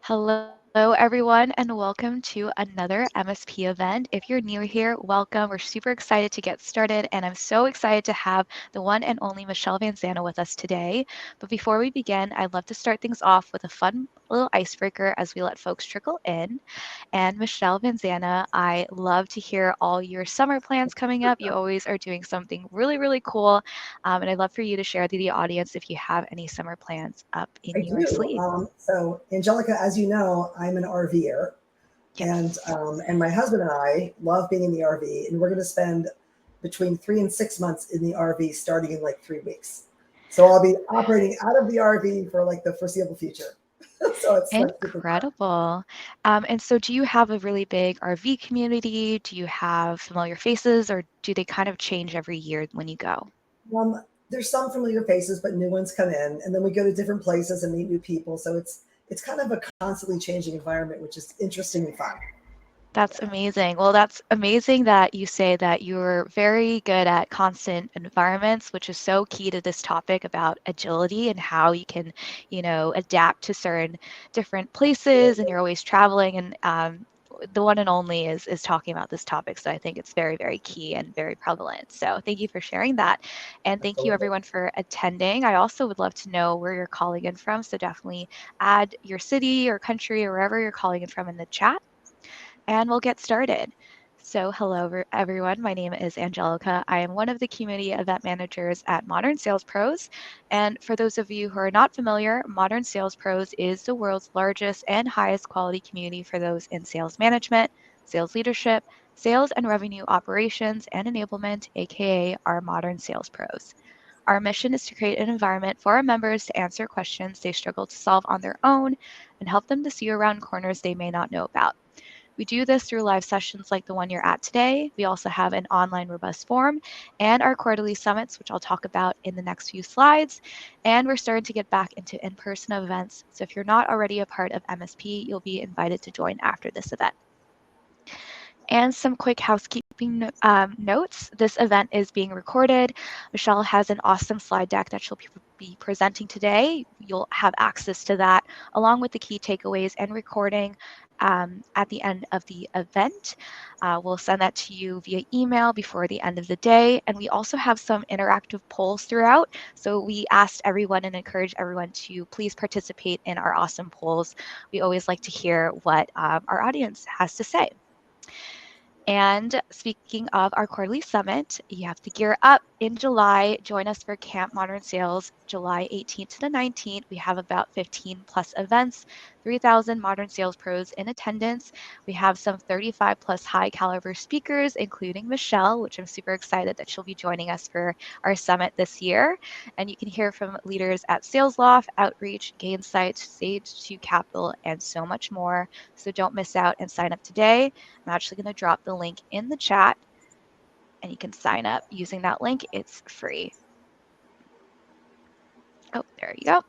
Hello, everyone, and welcome to another MSP event. If you're new here, welcome. We're super excited to get started, and I'm so excited to have the one and only Michelle Vazzana with us today. But before we begin, I'd love to start things off with a fun little icebreaker as we let folks trickle in. And Michelle Vazzana, I love to hear all your summer plans coming up. You always are doing something really, really cool. And I'd love for you to share to the audience if you have any summer plans up in I your do. sleeve. Angelica, as you know, I'm an RVer, and Yes. my husband and I love being in the RV, and we're going to spend between 3 and 6 months in the RV, starting in like 3 weeks. So I'll be operating out of the RV for like the foreseeable future. So it's like super fun. Incredible. And so do you have a really big RV community? Do you have familiar faces, or do they kind of change every year when you go? There's some familiar faces, but new ones come in, and then we go to different places and meet new people. So it's kind of a constantly changing environment, which is interesting and fun. That's amazing. Well, that's amazing that you say that you're very good at constant environments, which is so key to this topic about agility and how you can, adapt to certain different places, and you're always traveling. And the one and only is talking about this topic. So I think it's very, very key and very prevalent. So thank you for sharing that. And thank you Absolutely. everyone for attending. I also would love to know where you're calling in from. So definitely add your city or country or wherever you're calling in from in the chat and we'll get started. So, hello, everyone. My name is Angelica. I am one of the community event managers at Modern Sales Pros. And for those of you who are not familiar, Modern Sales Pros is the world's largest and highest quality community for those in sales management, sales leadership, sales and revenue operations, and enablement, aka our Modern Sales Pros. Our mission is to create an environment for our members to answer questions they struggle to solve on their own and help them to see around corners they may not know about. We do this through live sessions like the one you're at today. We also have an online robust forum and our quarterly summits, which I'll talk about in the next few slides. And we're starting to get back into in-person events. So if you're not already a part of MSP, you'll be invited to join after this event. And some quick housekeeping notes. This event is being recorded. Michelle has an awesome slide deck that she'll be presenting today. You'll have access to that along with the key takeaways and recording at the end of the event. We'll send that to you via email before the end of the day. And we also have some interactive polls throughout. So we asked everyone and encourage everyone to please participate in our awesome polls. We always like to hear what our audience has to say. And speaking of our quarterly summit, you have to gear up in July. Join us for Camp Modern Sales, July 18th to the 19th. We have about 15 plus events, 3,000 Modern Sales Pros in attendance. We have some 35 plus high caliber speakers, including Michelle, which I'm super excited that she'll be joining us for our summit this year. And you can hear from leaders at SalesLoft, Outreach, Gainsight, Sage 2 Capital, and so much more. So don't miss out and sign up today. I'm actually going to drop the link in the chat and you can sign up using that link. It's free. Oh, there you go.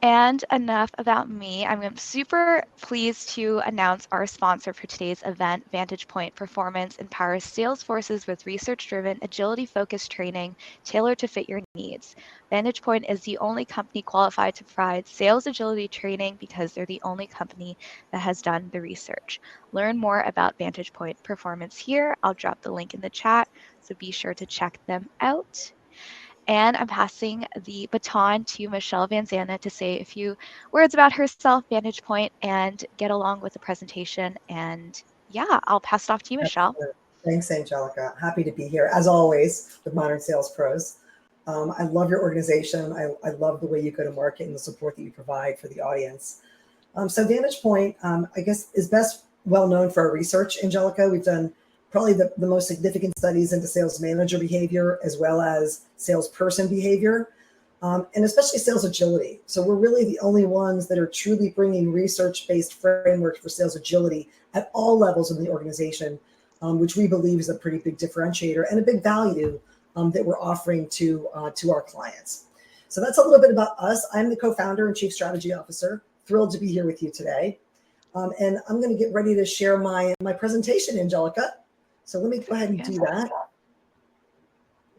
And enough about me. I'm super pleased to announce our sponsor for today's event, VantagePoint Performance empowers sales forces with research-driven, agility-focused training tailored to fit your needs. VantagePoint is the only company qualified to provide sales agility training because they're the only company that has done the research. Learn more about VantagePoint Performance here. I'll drop the link in the chat, so be sure to check them out. And I'm passing the baton to Michelle Vazzana to say a few words about herself, Vantage Point, and get along with the presentation. And yeah, I'll pass it off to you, Michelle. Absolutely. Thanks, Angelica. Happy to be here, as always, with Modern Sales Pros. I love your organization. I love the way you go to market and the support that you provide for the audience. So Vantage Point, I guess, is best well known for our research, Angelica. We've done probably the most significant studies into sales manager behavior as well as salesperson behavior, and especially sales agility. So we're really the only ones that are truly bringing research-based frameworks for sales agility at all levels of the organization, which we believe is a pretty big differentiator and a big value that we're offering to our clients. So that's a little bit about us. I'm the co-founder and chief strategy officer. Thrilled to be here with you today. And I'm going to get ready to share my presentation, Angelica. So let me go ahead and do that.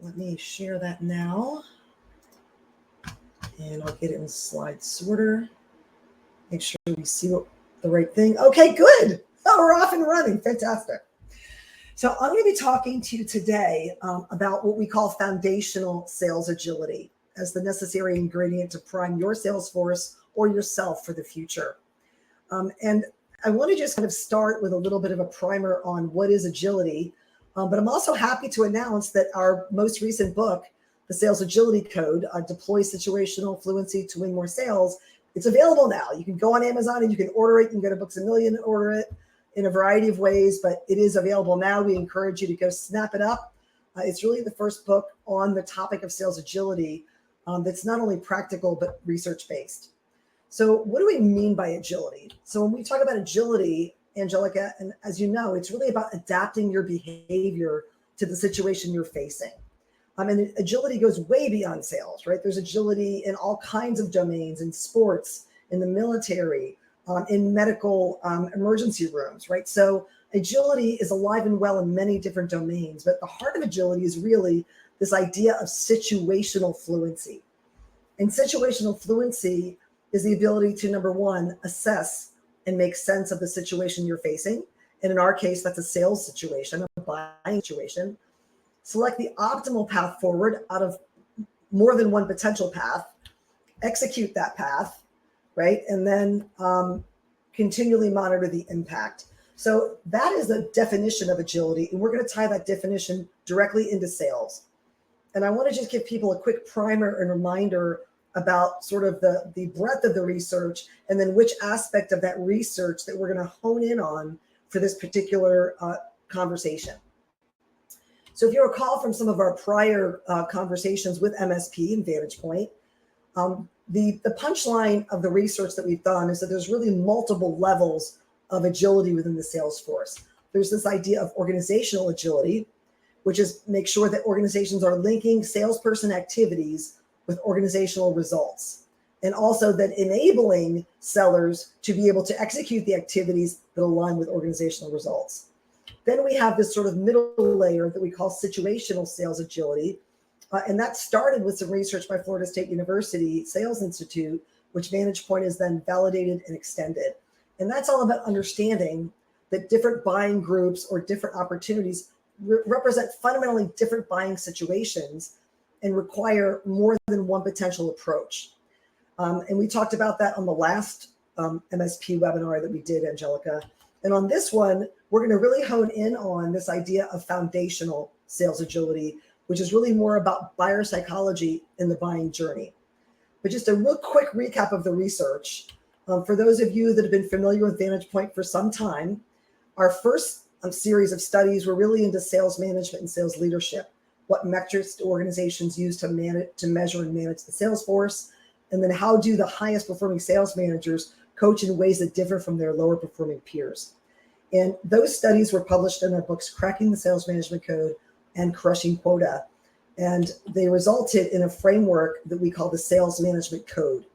Let me share that now. And I'll get it in slide sorter. Make sure we see the right thing. Okay, good. Oh, we're off and running. Fantastic. So I'm going to be talking to you today about what we call foundational sales agility as the necessary ingredient to prime your sales force or yourself for the future. And I want to just kind of start with a little bit of a primer on what is agility. But I'm also happy to announce that our most recent book, The Sales Agility Code, Deploy Situational Fluency to Win More Sales, it's available now. You can go on Amazon and you can order it. You can go to Books A Million and order it in a variety of ways, but it is available now. We encourage you to go snap it up. It's really the first book on the topic of sales agility that's not only practical, but research-based. So what do we mean by agility? So when we talk about agility, Angelica, and as you know, it's really about adapting your behavior to the situation you're facing. And agility goes way beyond sales, right? There's agility in all kinds of domains, in sports, in the military, in medical emergency rooms, right? So agility is alive and well in many different domains, but the heart of agility is really this idea of situational fluency. And situational fluency is the ability to, number one, assess and make sense of the situation you're facing. And in our case, that's a sales situation, a buying situation. Select the optimal path forward out of more than one potential path, execute that path, right? And then continually monitor the impact. So that is the definition of agility. And we're going to tie that definition directly into sales. And I want to just give people a quick primer and reminder about sort of the breadth of the research and then which aspect of that research that we're going to hone in on for this particular conversation. So if you recall from some of our prior conversations with MSP and VantagePoint, the punchline of the research that we've done is that there's really multiple levels of agility within the sales force. There's this idea of organizational agility, which is make sure that organizations are linking salesperson activities with organizational results, and also that enabling sellers to be able to execute the activities that align with organizational results. Then we have this sort of middle layer that we call situational sales agility. And that started with some research by Florida State University Sales Institute, which VantagePoint has then validated and extended. And that's all about understanding that different buying groups or different opportunities represent fundamentally different buying situations and require more than one potential approach. And we talked about that on the last MSP webinar that we did, Angelica. And on this one, we're going to really hone in on this idea of foundational sales agility, which is really more about buyer psychology in the buying journey. But just a real quick recap of the research. For those of you that have been familiar with VantagePoint for some time, our first series of studies were really into sales management and sales leadership. What metrics do organizations use to measure and manage the sales force? And then how do the highest performing sales managers coach in ways that differ from their lower performing peers? And those studies were published in our books, Cracking the Sales Management Code and Crushing Quota. And they resulted in a framework that we call the Sales Management Code.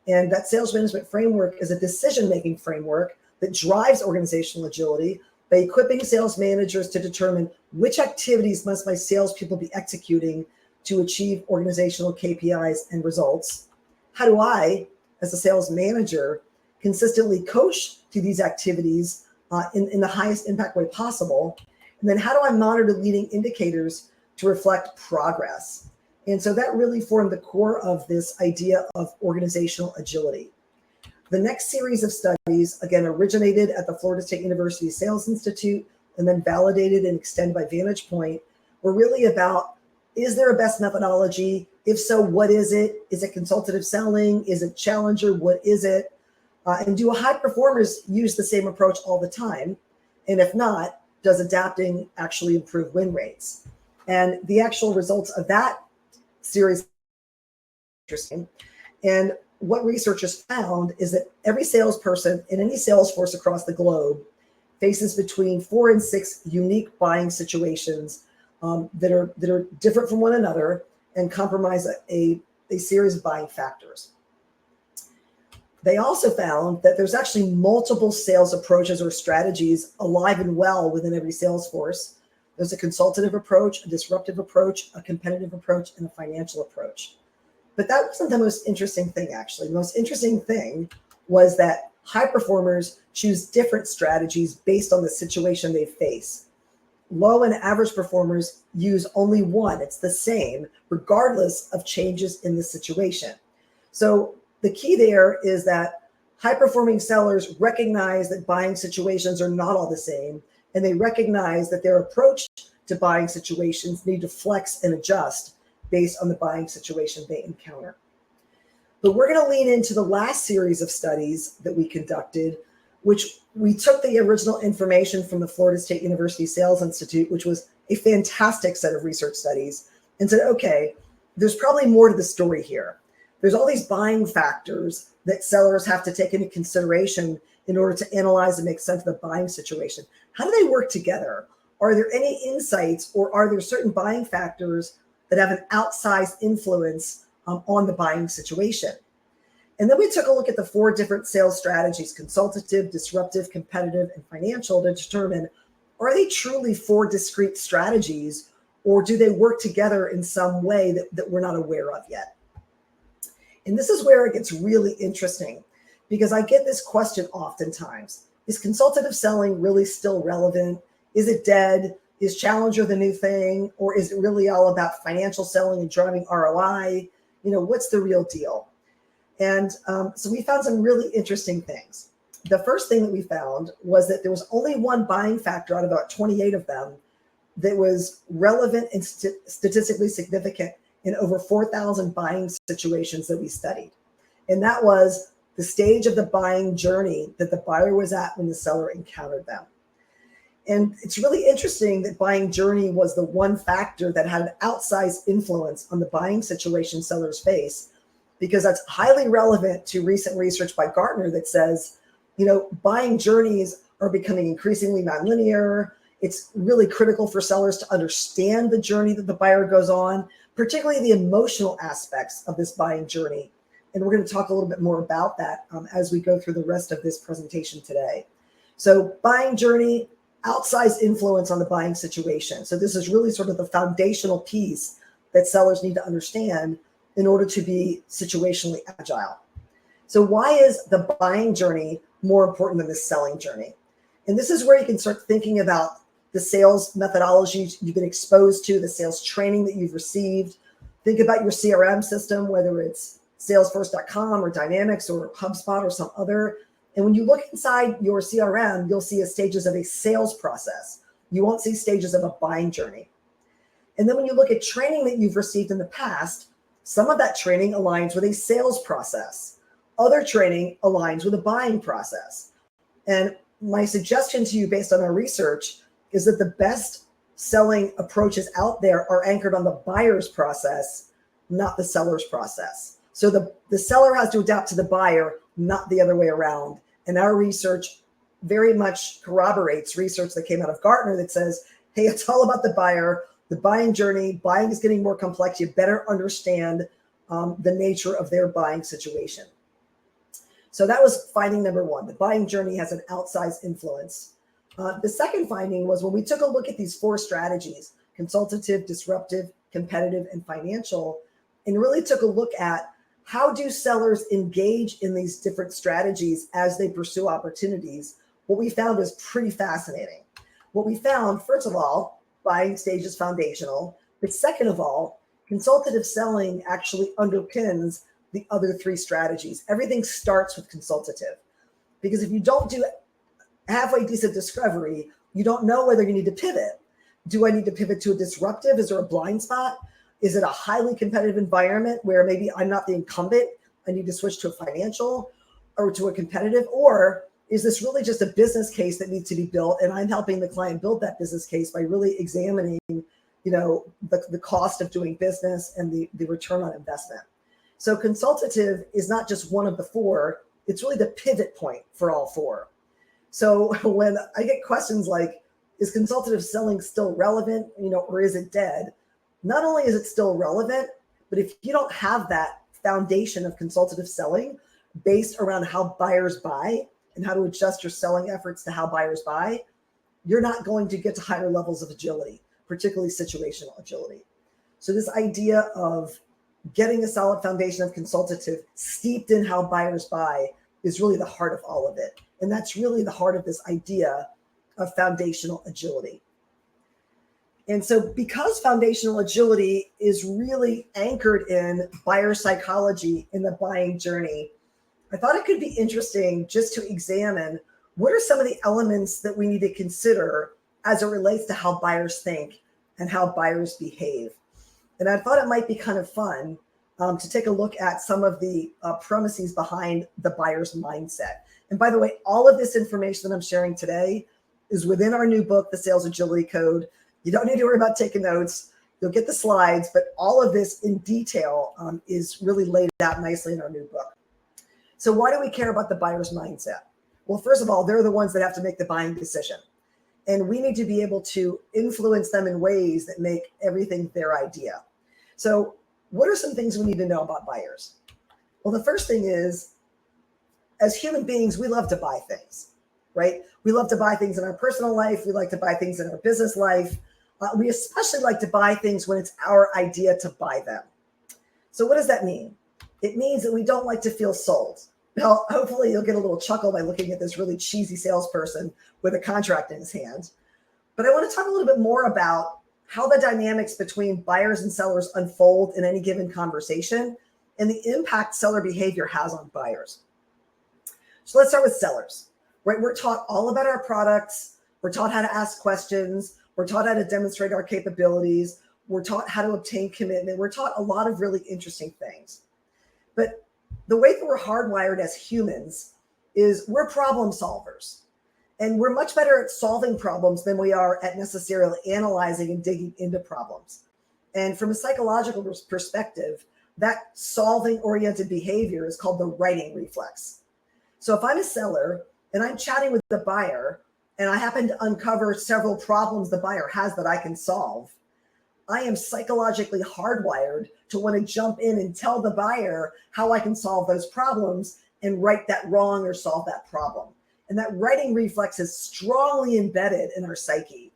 And that sales management framework is a decision-making framework that drives organizational agility by equipping sales managers to determine which activities must my salespeople be executing to achieve organizational KPIs and results. How do I, as a sales manager, consistently coach to these activities in the highest impact way possible? And then how do I monitor leading indicators to reflect progress? And so that really formed the core of this idea of organizational agility. The next series of studies, again, originated at the Florida State University Sales Institute and then validated and extended by VantagePoint, were really about, is there a best methodology? If so, what is it? Is it consultative selling? Is it challenger? What is it? And do high performers use the same approach all the time? And if not, does adapting actually improve win rates? And the actual results of that series are interesting. And what researchers found is that every salesperson in any sales force across the globe faces between 4 and 6 unique buying situations that are different from one another and compromise a series of buying factors. They also found that there's actually multiple sales approaches or strategies alive and well within every sales force. There's a consultative approach, a disruptive approach, a competitive approach, and a financial approach. But that wasn't the most interesting thing, actually. The most interesting thing was that high performers choose different strategies based on the situation they face. Low and average performers use only one. It's the same, regardless of changes in the situation. So the key there is that high-performing sellers recognize that buying situations are not all the same, and they recognize that their approach to buying situations need to flex and adjust based on the buying situation they encounter. But we're going to lean into the last series of studies that we conducted, which we took the original information from the Florida State University Sales Institute, which was a fantastic set of research studies, and said, okay, there's probably more to the story here. There's all these buying factors that sellers have to take into consideration in order to analyze and make sense of the buying situation. How do they work together? Are there any insights, or are there certain buying factors that have an outsized influence on the buying situation? And then we took a look at the 4 different sales strategies: consultative, disruptive, competitive, and financial, to determine, are they truly 4 discrete strategies, or do they work together in some way that we're not aware of yet? And this is where it gets really interesting, because I get this question oftentimes. Is consultative selling really still relevant? Is it dead? Is Challenger the new thing? Or is it really all about financial selling and driving ROI? What's the real deal? And so we found some really interesting things. The first thing that we found was that there was only one buying factor out of about 28 of them that was relevant and statistically significant in over 4,000 buying situations that we studied. And that was the stage of the buying journey that the buyer was at when the seller encountered them. And it's really interesting that buying journey was the one factor that had an outsized influence on the buying situation sellers face, because that's highly relevant to recent research by Gartner that says, buying journeys are becoming increasingly nonlinear. It's really critical for sellers to understand the journey that the buyer goes on, particularly the emotional aspects of this buying journey. And we're going to talk a little bit more about that as we go through the rest of this presentation today. So buying journey, outsized influence on the buying situation. So this is really sort of the foundational piece that sellers need to understand in order to be situationally agile. So why is the buying journey more important than the selling journey? And this is where you can start thinking about the sales methodologies you've been exposed to, the sales training that you've received. Think about your CRM system, whether it's Salesforce.com or Dynamics or HubSpot or some other. And when you look inside your CRM, you'll see stages of a sales process. You won't see stages of a buying journey. And then when you look at training that you've received in the past, some of that training aligns with a sales process. Other training aligns with a buying process. And my suggestion to you based on our research is that the best selling approaches out there are anchored on the buyer's process, not the seller's process. So the seller has to adapt to the buyer, not the other way around. And our research very much corroborates research that came out of Gartner that says, hey, it's all about the buyer, the buying journey. Buying is getting more complex. You better understand the nature of their buying situation. So that was finding number 1. The buying journey has an outsized influence. The second finding was when we took a look at these 4 strategies: consultative, disruptive, competitive, and financial, and really took a look at how do sellers engage in these different strategies as they pursue opportunities. What we found was pretty fascinating. What we found, first of all, buying stage is foundational. But second of all, consultative selling actually underpins the other 3 strategies. Everything starts with consultative, because if you don't do halfway decent discovery, you don't know whether you need to pivot. Do I need to pivot to a disruptive? Is there a blind spot? Is it a highly competitive environment where maybe I'm not the incumbent? I need to switch to a financial or to a competitive? Or is this really just a business case that needs to be built, and I'm helping the client build that business case by really examining, the cost of doing business and the return on investment? So consultative is not just one of the 4, it's really the pivot point for all 4. So when I get questions like, is consultative selling still relevant, or is it dead? Not only is it still relevant, but if you don't have that foundation of consultative selling based around how buyers buy and how to adjust your selling efforts to how buyers buy, you're not going to get to higher levels of agility, particularly situational agility. So this idea of getting a solid foundation of consultative steeped in how buyers buy is really the heart of all of it. And that's really the heart of this idea of foundational agility. And so because foundational agility is really anchored in buyer psychology in the buying journey, I thought it could be interesting just to examine what are some of the elements that we need to consider as it relates to how buyers think and how buyers behave. And I thought it might be kind of fun to take a look at some of the premises behind the buyer's mindset. And by the way, all of this information that I'm sharing today is within our new book, The Sales Agility Code. You don't need to worry about taking notes. You'll get the slides, but all of this in detail is really laid out nicely in our new book. So why do we care about the buyer's mindset? Well, first of all, they're the ones that have to make the buying decision. And we need to be able to influence them in ways that make everything their idea. So what are some things we need to know about buyers? Well, the first thing is, as human beings, we love to buy things, right? We love to buy things in our personal life. We like to buy things in our business life. We especially like to buy things when it's our idea to buy them. So what does that mean? It means that we don't like to feel sold. Now, hopefully you'll get a little chuckle by looking at this really cheesy salesperson with a contract in his hand. But I want to talk a little bit more about how the dynamics between buyers and sellers unfold in any given conversation and the impact seller behavior has on buyers. So let's start with sellers, right? We're taught all about our products. We're taught how to ask questions. We're taught how to demonstrate our capabilities. We're taught how to obtain commitment. We're taught a lot of really interesting things. But the way that we're hardwired as humans is we're problem solvers. And we're much better at solving problems than we are at necessarily analyzing and digging into problems. And from a psychological perspective, that solving-oriented behavior is called the writing reflex. So if I'm a seller and I'm chatting with the buyer and I happen to uncover several problems the buyer has that I can solve, I am psychologically hardwired to want to jump in and tell the buyer how I can solve those problems and right that wrong or solve that problem. And that writing reflex is strongly embedded in our psyche.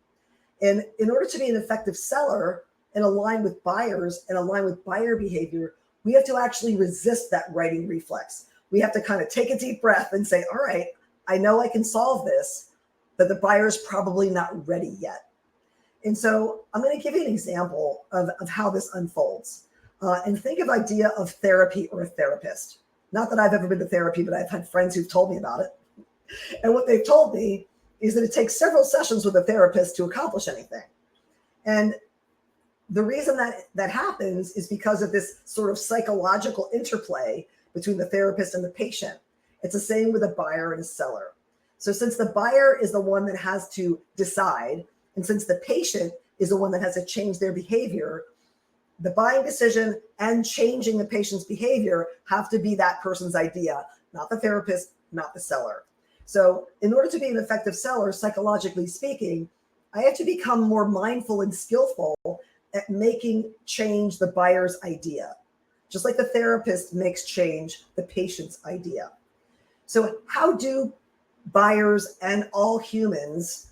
And in order to be an effective seller and align with buyers and align with buyer behavior, we have to actually resist that writing reflex. We have to kind of take a deep breath and say, all right, I know I can solve this, but the buyer's probably not ready yet. And so I'm going to give you an example of how this unfolds. And think of idea of therapy or a therapist. Not that I've ever been to therapy, but I've had friends who've told me about it. And what they've told me is that it takes several sessions with a therapist to accomplish anything. And the reason that happens is because of this sort of psychological interplay between the therapist and the patient. It's the same with a buyer and a seller. So since the buyer is the one that has to decide, and since the patient is the one that has to change their behavior, the buying decision and changing the patient's behavior have to be that person's idea, not the therapist, not the seller. So in order to be an effective seller, psychologically speaking, I have to become more mindful and skillful at making change the buyer's idea, just like the therapist makes change the patient's idea. So how do buyers and all humans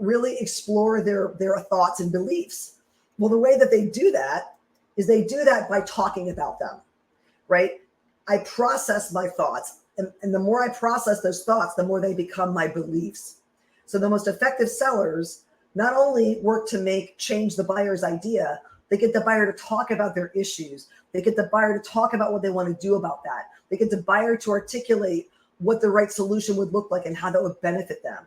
really explore their thoughts and beliefs? Well, the way that they do that is they do that by talking about them, right? I process my thoughts. And the more I process those thoughts, the more they become my beliefs. So the most effective sellers not only work to change the buyer's idea, they get the buyer to talk about their issues. They get the buyer to talk about what they want to do about that. They get the buyer to articulate what the right solution would look like and how that would benefit them.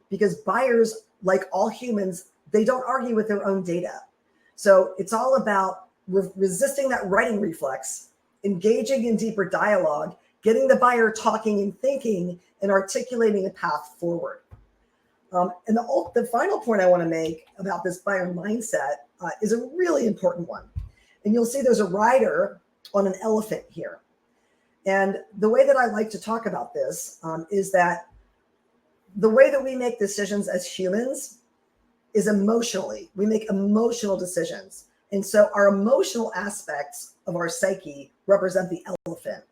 Because buyers, like all humans, they don't argue with their own data. So it's all about resisting that writing reflex, engaging in deeper dialogue, getting the buyer talking and thinking and articulating a path forward. And the final point I want to make about this buyer mindset is a really important one. And you'll see there's a rider on an elephant here. And the way that I like to talk about this is that the way that we make decisions as humans is emotionally. We make emotional decisions. And so our emotional aspects of our psyche represent the elephant.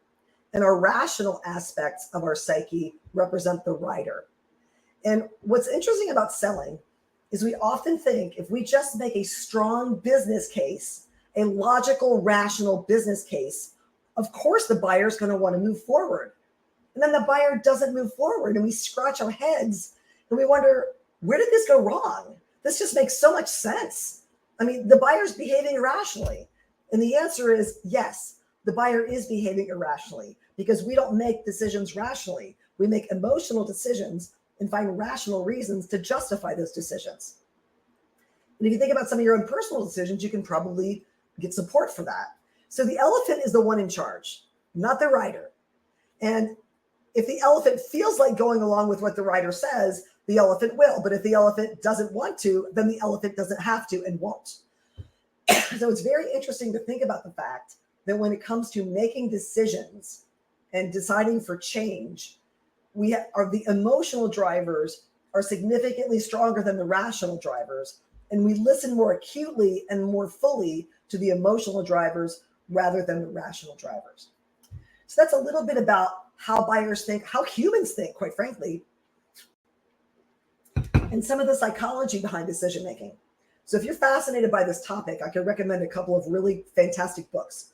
And our rational aspects of our psyche represent the rider. And what's interesting about selling is we often think if we just make a strong business case, a logical, rational business case, of course the buyer's going to want to move forward. And then the buyer doesn't move forward, and we scratch our heads and we wonder, where did this go wrong? This just makes so much sense. I mean, the buyer's behaving irrationally. And the answer is yes, the buyer is behaving irrationally because we don't make decisions rationally. We make emotional decisions and find rational reasons to justify those decisions. And if you think about some of your own personal decisions, you can probably get support for that. So the elephant is the one in charge, not the rider. And if the elephant feels like going along with what the rider says, the elephant will. But if the elephant doesn't want to, then the elephant doesn't have to and won't. So it's very interesting to think about the fact that when it comes to making decisions and deciding for change, the emotional drivers are significantly stronger than the rational drivers. And we listen more acutely and more fully to the emotional drivers rather than the rational drivers. So that's a little bit about how buyers think, how humans think, quite frankly, and some of the psychology behind decision making. So if you're fascinated by this topic, I can recommend a couple of really fantastic books.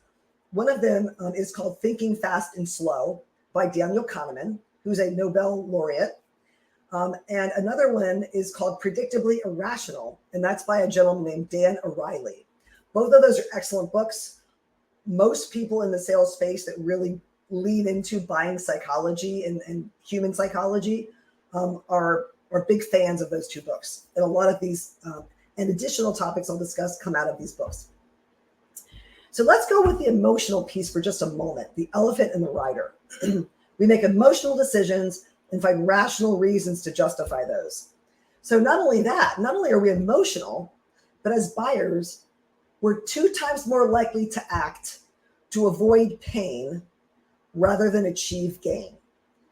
One of them is called Thinking Fast and Slow by Daniel Kahneman, who's a Nobel laureate. And another one is called Predictably Irrational, and that's by a gentleman named Dan O'Reilly. Both of those are excellent books. Most people in the sales space that really lean into buying psychology and human psychology are big fans of those two books. And a lot of these and additional topics I'll discuss come out of these books. So let's go with the emotional piece for just a moment, the elephant and the rider. We make emotional decisions and find rational reasons to justify those. So not only are we emotional, but as buyers, we're 2 times more likely to act to avoid pain rather than achieve gain.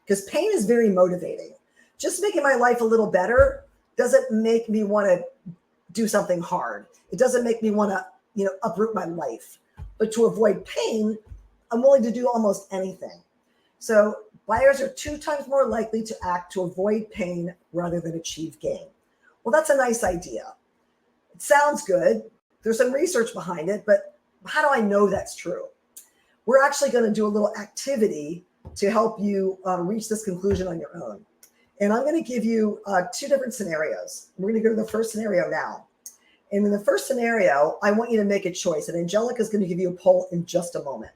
Because pain is very motivating. Just making my life a little better doesn't make me want to do something hard. It doesn't make me want to, uproot my life. But to avoid pain, I'm willing to do almost anything. So buyers are 2 times more likely to act to avoid pain rather than achieve gain. Well, that's a nice idea. It sounds good. There's some research behind it, but how do I know that's true? We're actually going to do a little activity to help you reach this conclusion on your own. And I'm going to give you 2 different scenarios. We're going to go to the first scenario now. And in the first scenario, I want you to make a choice. And Angelica is going to give you a poll in just a moment.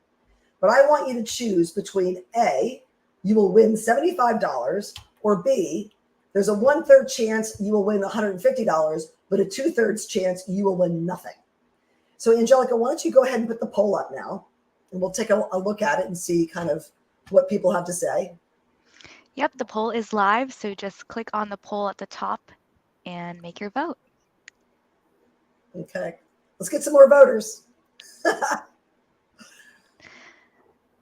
But I want you to choose between A, you will win $75, or B, there's a 1/3 chance you will win $150, but a 2/3 chance you will win nothing. So Angelica, why don't you go ahead and put the poll up now, and we'll take a look at it and see kind of what people have to say. Yep, the poll is live, so just click on the poll at the top and make your vote. Okay, let's get some more voters.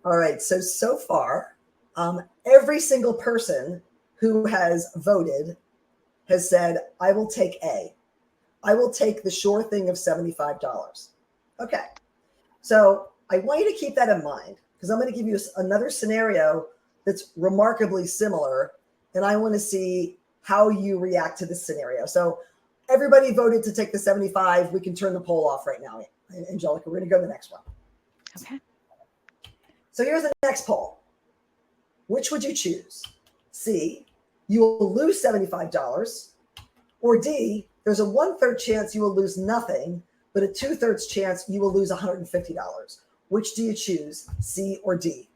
All right, so far, every single person who has voted has said, I will take A. I will take the sure thing of $75. Okay, so I want you to keep that in mind because I'm going to give you another scenario that's remarkably similar, and I want to see how you react to this scenario. So everybody voted to take the 75. We can turn the poll off right now. Angelica, we're going to go to the next one. Okay. So here's the next poll. Which would you choose? C, you will lose $75, or D, there's a 1/3 chance you will lose nothing, but a 2/3 chance you will lose $150. Which do you choose, C or D?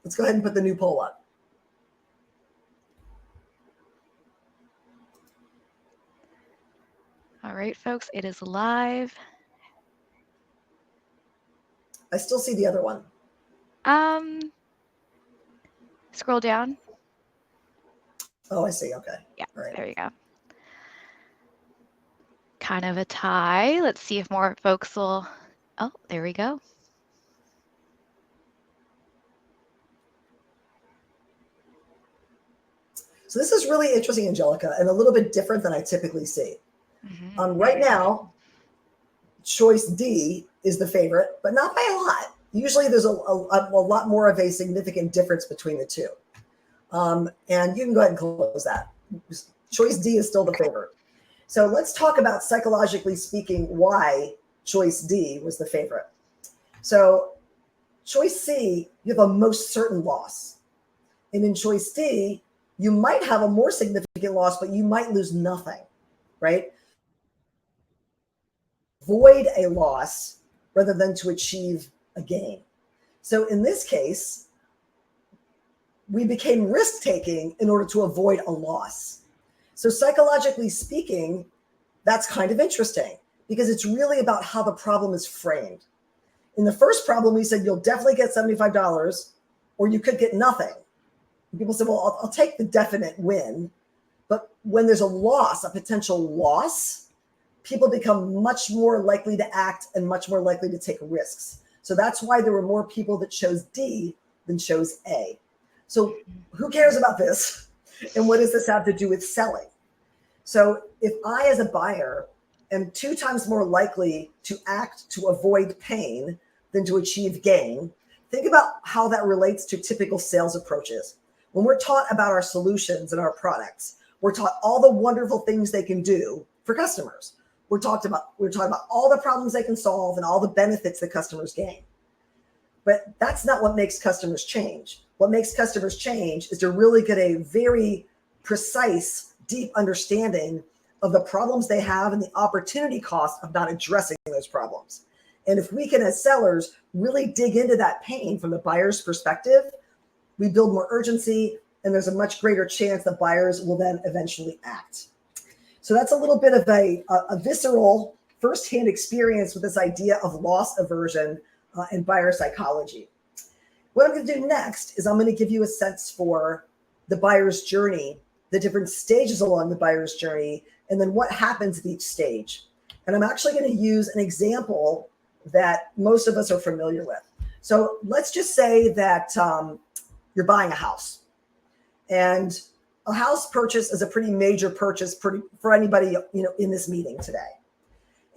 Let's go ahead and put the new poll up. All right, folks, it is live. I still see the other one. Scroll down. Oh, I see. Okay. Yeah, all right. There you go. Kind of a tie. Let's see if more folks will. Oh, there we go. So this is really interesting, Angelica, and a little bit different than I typically see. Right now, choice D is the favorite, but not by a lot. Usually there's a lot more of a significant difference between the two. And you can go ahead and close that. Choice D is still the favorite. So let's talk about, psychologically speaking, why choice D was the favorite. So choice C, you have a most certain loss. And in choice D, you might have a more significant loss, but you might lose nothing, right? Avoid a loss rather than to achieve a gain. So in this case, we became risk-taking in order to avoid a loss. So psychologically speaking, that's kind of interesting because it's really about how the problem is framed. In the first problem, we said you'll definitely get $75 or you could get nothing. And people said, well, I'll take the definite win. But when there's a loss, a potential loss, people become much more likely to act and much more likely to take risks. So that's why there were more people that chose D than chose A. So who cares about this? And what does this have to do with selling? So if I, as a buyer, am 2 times more likely to act to avoid pain than to achieve gain, think about how that relates to typical sales approaches. When we're taught about our solutions and our products, we're taught all the wonderful things they can do for customers. We're talking about all the problems they can solve and all the benefits that customers gain. But that's not what makes customers change. What makes customers change is to really get a very precise, deep understanding of the problems they have and the opportunity cost of not addressing those problems. And if we can, as sellers, really dig into that pain from the buyer's perspective, we build more urgency, and there's a much greater chance that buyers will then eventually act. So that's a little bit of a visceral firsthand experience with this idea of loss aversion and buyer psychology. What I'm going to do next is I'm going to give you a sense for the buyer's journey, the different stages along the buyer's journey, and then what happens at each stage. And I'm actually going to use an example that most of us are familiar with. So let's just say that you're buying a house, and a house purchase is a pretty major purchase for anybody, in this meeting today.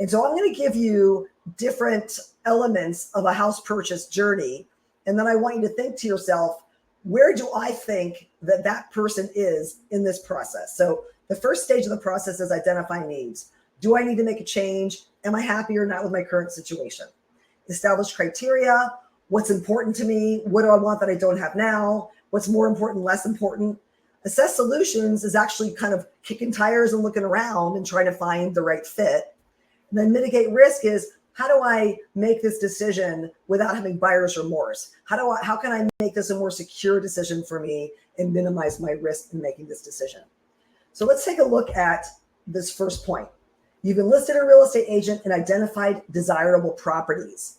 And so I'm going to give you different elements of a house purchase journey. And then I want you to think to yourself, where do I think that person is in this process? So the first stage of the process is identifying needs. Do I need to make a change? Am I happy or not with my current situation? Establish criteria. What's important to me? What do I want that I don't have now? What's more important, less important? Assess solutions is actually kind of kicking tires and looking around and trying to find the right fit. And then mitigate risk is, how do I make this decision without having buyer's remorse? How can I make this a more secure decision for me and minimize my risk in making this decision? So let's take a look at this first point. You've enlisted a real estate agent and identified desirable properties.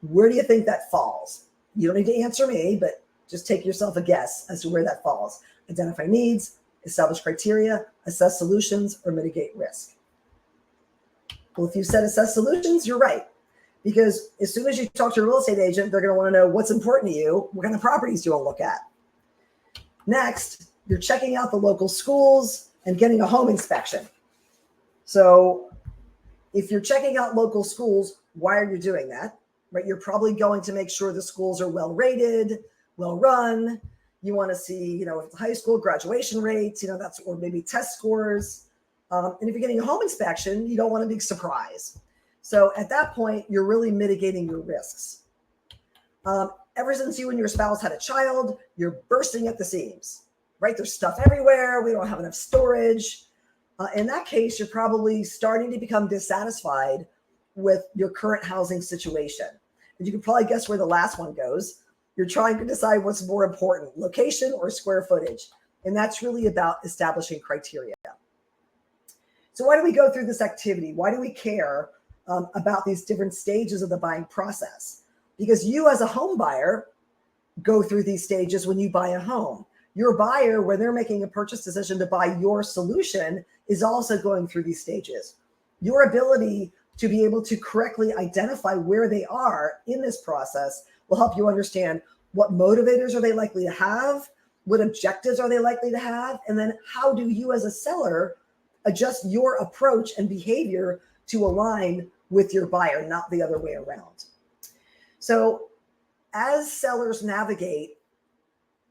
Where do you think that falls? You don't need to answer me, but just take yourself a guess as to where that falls. Identify needs, establish criteria, assess solutions, or mitigate risk. Well, if you said assess solutions, you're right. Because as soon as you talk to a real estate agent, they're going to want to know what's important to you, what kind of properties do you want to look at. Next, you're checking out the local schools and getting a home inspection. So if you're checking out local schools, why are you doing that? Right? You're probably going to make sure the schools are well rated, well run. You want to see, high school graduation rates, or maybe test scores. And if you're getting a home inspection, you don't want a big surprise. So at that point, you're really mitigating your risks. Ever since you and your spouse had a child, you're bursting at the seams, right? There's stuff everywhere. We don't have enough storage. In that case, you're probably starting to become dissatisfied with your current housing situation. And you can probably guess where the last one goes. You're trying to decide what's more important, location or square footage. And that's really about establishing criteria. So why do we go through this activity? Why do we care about these different stages of the buying process? Because you as a home buyer go through these stages when you buy a home. Your buyer, when they're making a purchase decision to buy your solution, is also going through these stages. Your ability to be able to correctly identify where they are in this process will help you understand what motivators are they likely to have, what objectives are they likely to have, and then how do you as a seller adjust your approach and behavior to align with your buyer, not the other way around. So as sellers navigate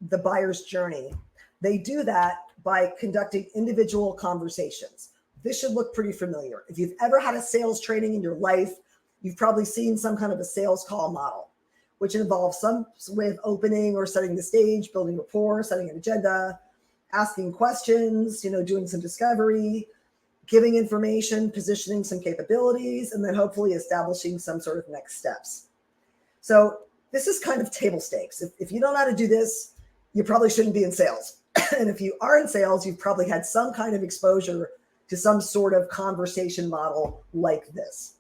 the buyer's journey, they do that by conducting individual conversations. This should look pretty familiar. If you've ever had a sales training in your life, you've probably seen some kind of a sales call model which involves some way of opening or setting the stage, building rapport, setting an agenda, asking questions, doing some discovery, giving information, positioning some capabilities, and then hopefully establishing some sort of next steps. So this is kind of table stakes. If you don't know how to do this, you probably shouldn't be in sales. And if you are in sales, you've probably had some kind of exposure to some sort of conversation model like this.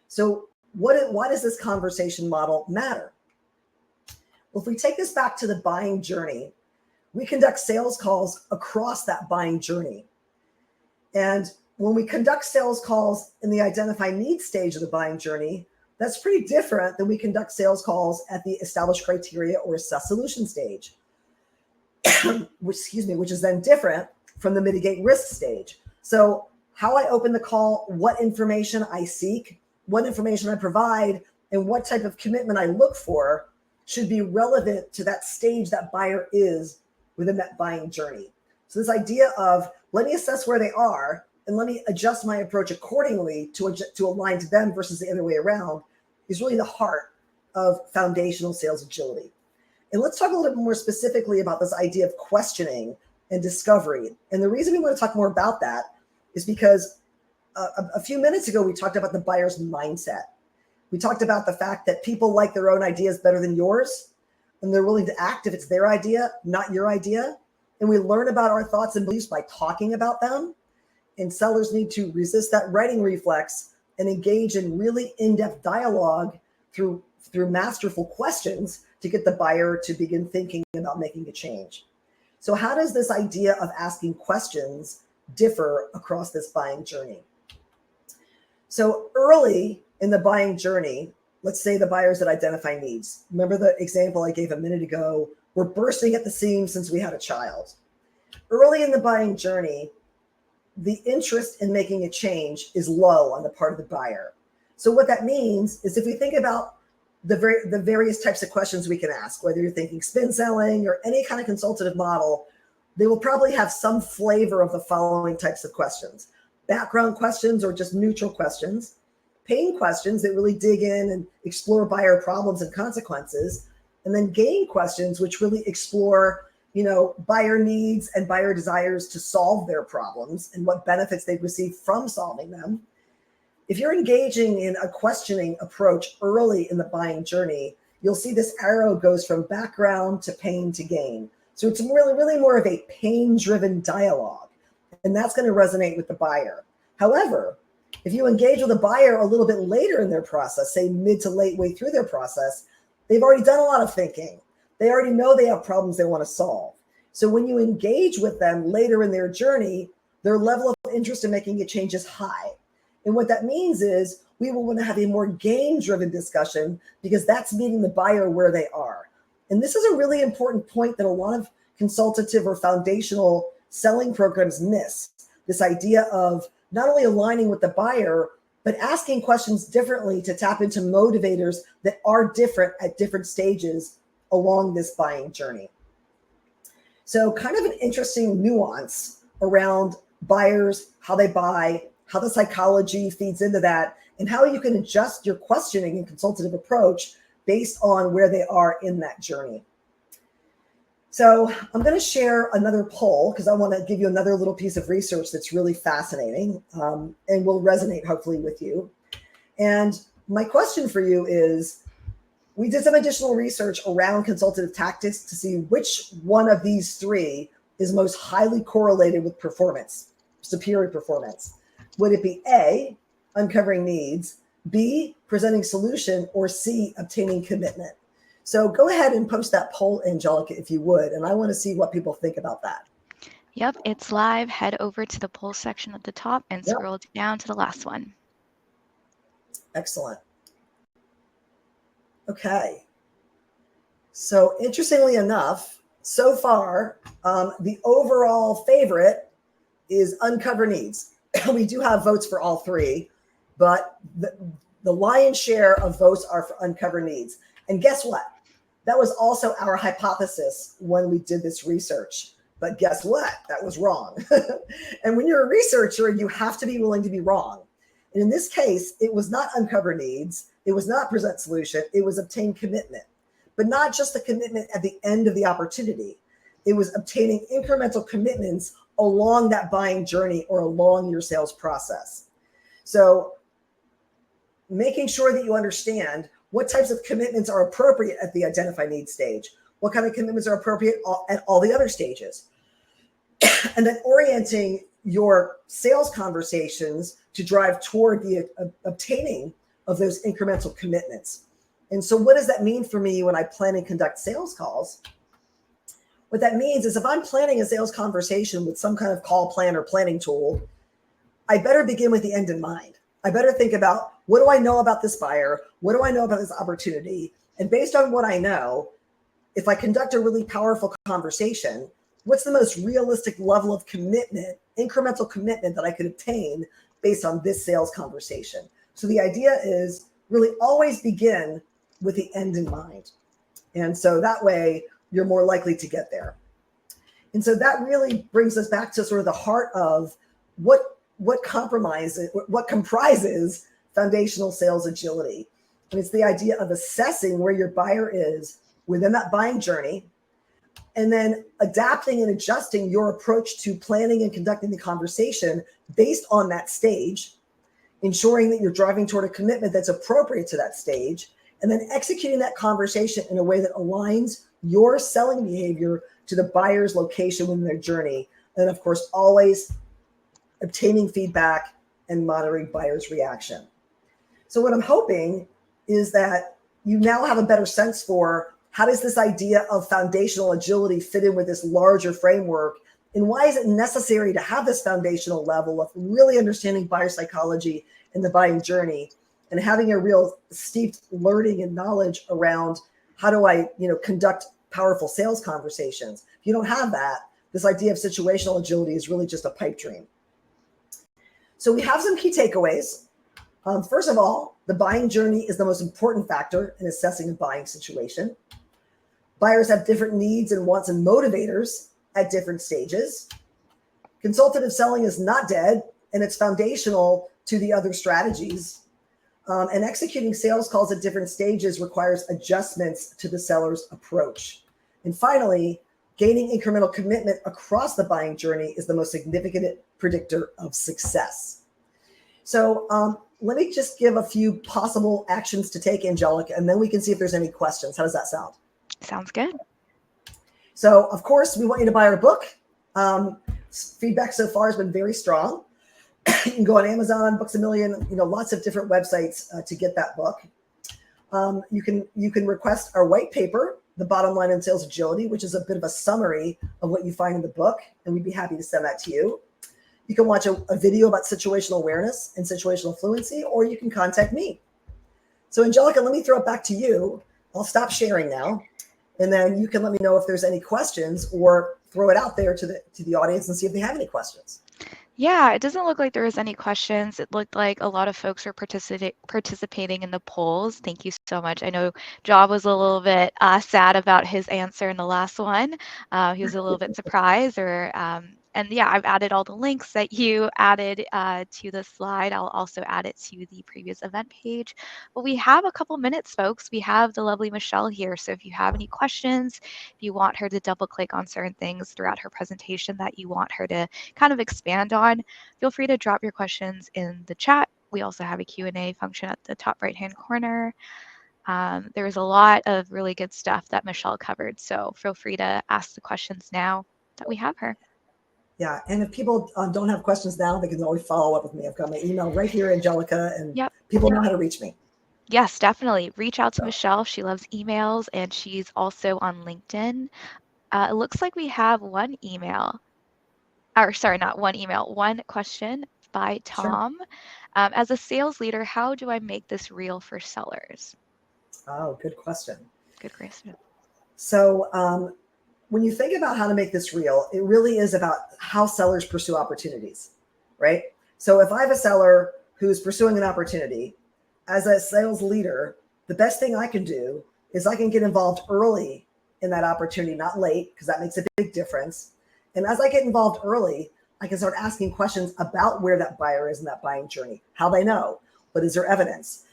So why does this conversation model matter? Well, if we take this back to the buying journey, we conduct sales calls across that buying journey. And when we conduct sales calls in the identify needs stage of the buying journey, that's pretty different than we conduct sales calls at the establish criteria or assess solution stage, which is then different from the mitigate risk stage. So how I open the call, what information I seek, what information I provide, and what type of commitment I look for should be relevant to that stage that buyer is within that buying journey. So this idea of let me assess where they are and let me adjust my approach accordingly to align to them versus the other way around is really the heart of foundational sales agility. And let's talk a little bit more specifically about this idea of questioning and discovery. And the reason we want to talk more about that is because a few minutes ago, we talked about the buyer's mindset. We talked about the fact that people like their own ideas better than yours, and they're willing to act if it's their idea, not your idea. And we learn about our thoughts and beliefs by talking about them. And sellers need to resist that writing reflex and engage in really in-depth dialogue through masterful questions to get the buyer to begin thinking about making a change. So how does this idea of asking questions differ across this buying journey? So early in the buying journey, let's say the buyers that identify needs. Remember the example I gave a minute ago? We're bursting at the seams since we had a child. Early in the buying journey, the interest in making a change is low on the part of the buyer. So what that means is if we think about the various types of questions we can ask, whether you're thinking spin selling or any kind of consultative model, they will probably have some flavor of the following types of questions: background questions or just neutral questions, pain questions that really dig in and explore buyer problems and consequences, and then gain questions which really explore buyer needs and buyer desires to solve their problems and what benefits they've received from solving them. If you're engaging in a questioning approach early in the buying journey, you'll see this arrow goes from background to pain to gain. So it's really more of a pain-driven dialogue, and that's going to resonate with the buyer. However, if you engage with a buyer a little bit later in their process, say mid to late way through their process, they've already done a lot of thinking. They already know they have problems they want to solve. So when you engage with them later in their journey, their level of interest in making a change is high. And what that means is we will want to have a more gain-driven discussion because that's meeting the buyer where they are. And this is a really important point that a lot of consultative or foundational selling programs miss. This idea of not only aligning with the buyer, but asking questions differently to tap into motivators that are different at different stages along this buying journey. So kind of an interesting nuance around buyers, how they buy, how the psychology feeds into that, and how you can adjust your questioning and consultative approach based on where they are in that journey. So I'm going to share another poll because I want to give you another little piece of research that's really fascinating and will resonate hopefully with you. And my question for you is, we did some additional research around consultative tactics to see which one of these three is most highly correlated with performance, superior performance. Would it be A, uncovering needs, B, presenting solution, or C, obtaining commitment? So go ahead and post that poll, Angelica, if you would, and I want to see what people think about that. Yep, it's live. Head over to the poll section at the top and Yep. scroll down to the last one. Excellent. Okay. So interestingly enough, so far, the overall favorite is uncover needs. We do have votes for all three, but the lion's share of votes are for uncover needs. And guess what? That was also our hypothesis when we did this research. But guess what? That was wrong. And when you're a researcher, you have to be willing to be wrong. And in this case, it was not uncover needs. It was not present solution. It was obtain commitment. but not just the commitment at the end of the opportunity. It was obtaining incremental commitments along that buying journey or along your sales process. So making sure that you understand what types of commitments are appropriate at the identify need stage, what kind of commitments are appropriate at all the other stages, and then orienting your sales conversations to drive toward the obtaining of those incremental commitments. And so what does that mean for me when I plan and conduct sales calls? What that means is if I'm planning a sales conversation with some kind of call plan or planning tool, I better begin with the end in mind. I better think about, what do I know about this buyer? What do I know about this opportunity? And based on what I know, if I conduct a really powerful conversation, what's the most realistic level of commitment, incremental commitment that I could obtain based on this sales conversation? So the idea is really always begin with the end in mind. And so that way you're more likely to get there. And so that really brings us back to sort of the heart of what comprises foundational sales agility. And it's the idea of assessing where your buyer is within that buying journey, and then adapting and adjusting your approach to planning and conducting the conversation based on that stage, ensuring that you're driving toward a commitment that's appropriate to that stage, and then executing that conversation in a way that aligns your selling behavior to the buyer's location within their journey. And of course, always obtaining feedback and monitoring buyer's reaction. So what I'm hoping is that you now have a better sense for how does this idea of foundational agility fit in with this larger framework, and why is it necessary to have this foundational level of really understanding buyer psychology and the buying journey, and having a real steeped learning and knowledge around how do I, conduct powerful sales conversations. If you don't have that, this idea of situational agility is really just a pipe dream. So we have some key takeaways. First of all, the buying journey is the most important factor in assessing a buying situation. Buyers have different needs and wants and motivators at different stages. Consultative selling is not dead, and it's foundational to the other strategies. And executing sales calls at different stages requires adjustments to the seller's approach. And finally, gaining incremental commitment across the buying journey is the most significant predictor of success. So let me just give a few possible actions to take, Angelica, and then we can see if there's any questions. How does that sound? Sounds good. So, of course, we want you to buy our book. Feedback so far has been very strong. You can go on Amazon, Books A Million, lots of different websites to get that book. You can request our white paper, The Bottom Line in Sales Agility, which is a bit of a summary of what you find in the book, and we'd be happy to send that to you. You can watch a video about situational awareness and situational fluency, or you can contact me. So, Angelica, let me throw it back to you. I'll stop sharing now, and then you can let me know if there's any questions, or throw it out there to the audience and see if they have any questions. Yeah, it doesn't look like there was any questions. It looked like a lot of folks are participating in the polls. Thank you so much. I know Job was a little bit sad about his answer in the last one. He was a little bit surprised, and yeah, I've added all the links that you added to the slide. I'll also add it to the previous event page. But we have a couple minutes, folks. We have the lovely Michelle here. So if you have any questions, if you want her to double click on certain things throughout her presentation that you want her to kind of expand on, feel free to drop your questions in the chat. We also have a Q&A function at the top right-hand corner. There's a lot of really good stuff that Michelle covered. So feel free to ask the questions now that we have her. Yeah, and if people don't have questions now, they can always follow up with me. I've got my email right here, Angelica, and people know how to reach me. Yes, definitely. Reach out to Michelle. She loves emails, and she's also on LinkedIn. It looks like we have one email, or sorry, not one email, one question by Tom. Sure. As a sales leader, how do I make this real for sellers? Oh, good question. Good question. So when you think about how to make this real, it really is about how sellers pursue opportunities, right? So if I have a seller who's pursuing an opportunity, as a sales leader, the best thing I can do is I can get involved early in that opportunity, not late, because that makes a big difference. And as I get involved early, I can start asking questions about where that buyer is in that buying journey, how they know, what is their evidence.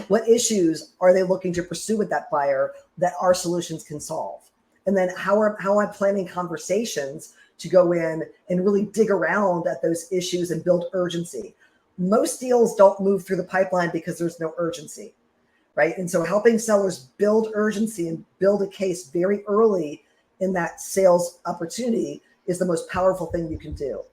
What issues are they looking to pursue with that buyer that our solutions can solve? And then how am I planning conversations to go in and really dig around at those issues and build urgency? Most deals don't move through the pipeline because there's no urgency, right? And so helping sellers build urgency and build a case very early in that sales opportunity is the most powerful thing you can do.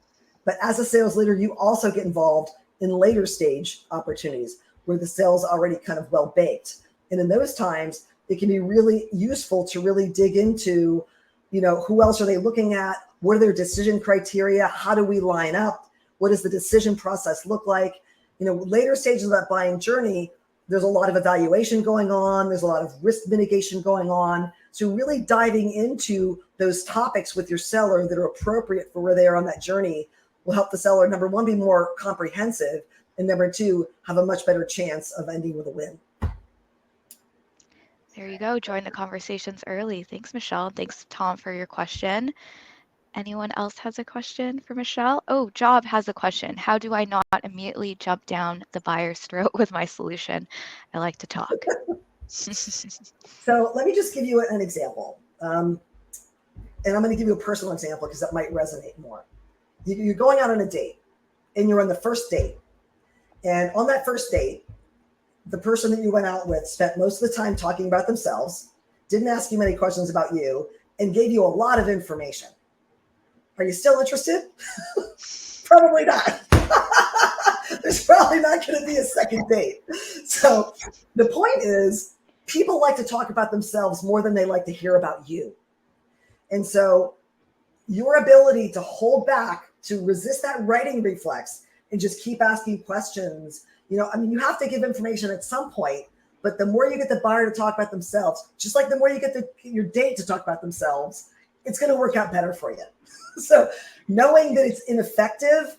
But as a sales leader, you also get involved in later stage opportunities where the sales already kind of well baked. And in those times, it can be really useful to really dig into, who else are they looking at? What are their decision criteria? How do we line up? What does the decision process look like? Later stages of that buying journey, there's a lot of evaluation going on. There's a lot of risk mitigation going on. So really diving into those topics with your seller that are appropriate for where they are on that journey will help the seller, number one, be more comprehensive, and number two, have a much better chance of ending with a win. There you go. Join the conversations early. Thanks, Michelle. Thanks, Tom, for your question. Anyone else has a question for Michelle? Oh, Job has a question. How do I not immediately jump down the buyer's throat with my solution? I like to talk. So let me just give you an example. And I'm going to give you a personal example because that might resonate more. You're going out on a date and you're on the first date. And on that first date, the person that you went out with spent most of the time talking about themselves, didn't ask you many questions about you, and gave you a lot of information. Are you still interested? Probably not. There's probably not going to be a second date. So the point is, people like to talk about themselves more than they like to hear about you. And so your ability to hold back, to resist that writing reflex and just keep asking questions, you have to give information at some point, but the more you get the buyer to talk about themselves, just like the more you get your date to talk about themselves, it's going to work out better for you. So knowing that it's ineffective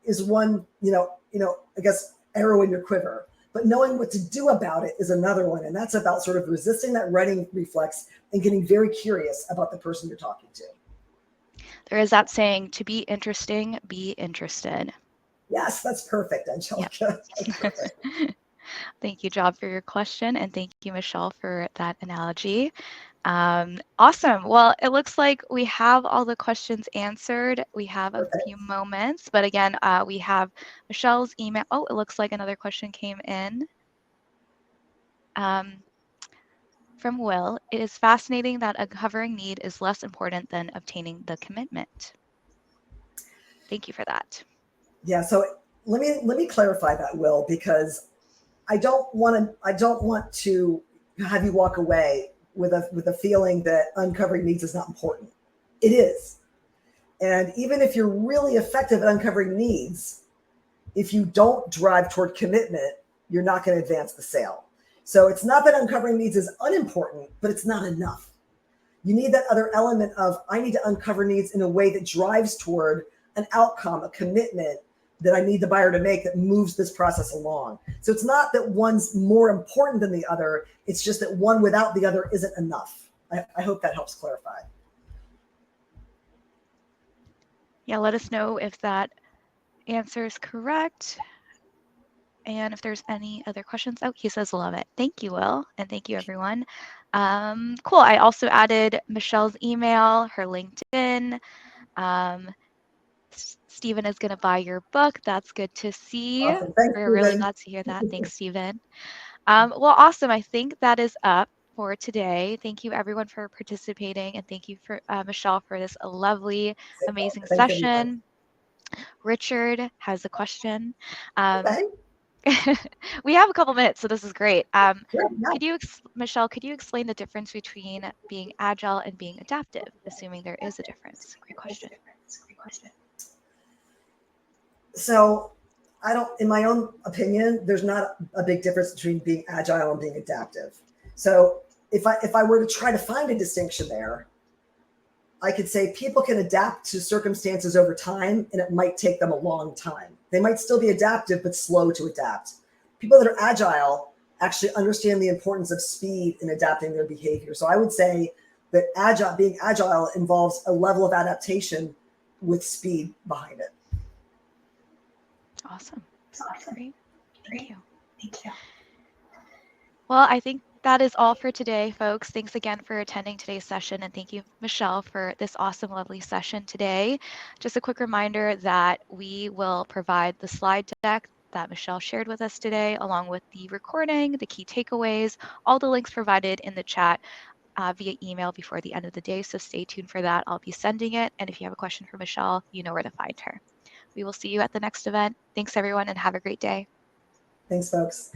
is one, I guess, arrow in your quiver, but knowing what to do about it is another one. And that's about sort of resisting that writing reflex and getting very curious about the person you're talking to. There is that saying, to be interesting, be interested. Yes, that's perfect, Angelica. Yep. That's perfect. Thank you, Job, for your question. And thank you, Michelle, for that analogy. Awesome. Well, it looks like we have all the questions answered. We have a few moments, but again, we have Michelle's email. Oh, it looks like another question came in. From Will, it is fascinating that uncovering need is less important than obtaining the commitment. Thank you for that. Yeah, so let me clarify that, Will, because I don't want to have you walk away with a feeling that uncovering needs is not important. It is. And even if you're really effective at uncovering needs, if you don't drive toward commitment, you're not going to advance the sale. So it's not that uncovering needs is unimportant, but it's not enough. You need that other element of, I need to uncover needs in a way that drives toward an outcome, a commitment that I need the buyer to make that moves this process along. So it's not that one's more important than the other. It's just that one without the other isn't enough. I hope that helps clarify. Yeah, let us know if that answer is correct. And if there's any other questions. Oh, he says, love it. Thank you, Will. And thank you, everyone. Cool. I also added Michelle's email, her LinkedIn. Stephen is going to buy your book. That's good to see. Awesome. Thanks, We're really Stephen. glad to hear that. Thanks, Stephen. Well, awesome. I think that is up for today. Thank you, everyone, for participating. And thank you, for Michelle, for this lovely, amazing Thanks, session. everyone. Richard has a question. Okay. We have a couple minutes, so this is great. Sure, yeah. Michelle, could you explain the difference between being agile and being adaptive, assuming there is a difference? Great question. So in my own opinion, there's not a big difference between being agile and being adaptive. So if I were to try to find a distinction there, I could say people can adapt to circumstances over time, and it might take them a long time. They might still be adaptive, but slow to adapt. People that are agile actually understand the importance of speed in adapting their behavior. So I would say that being agile involves a level of adaptation with speed behind it. Awesome. Great. Thank you. Well, I think that is all for today, folks. Thanks again for attending today's session, and thank you, Michelle, for this awesome, lovely session today. Just a quick reminder that we will provide the slide deck that Michelle shared with us today, along with the recording, the key takeaways, all the links provided in the chat via email before the end of the day. So stay tuned for that. I'll be sending it. And if you have a question for Michelle, you know where to find her. We will see you at the next event. Thanks, everyone, and have a great day. Thanks, folks.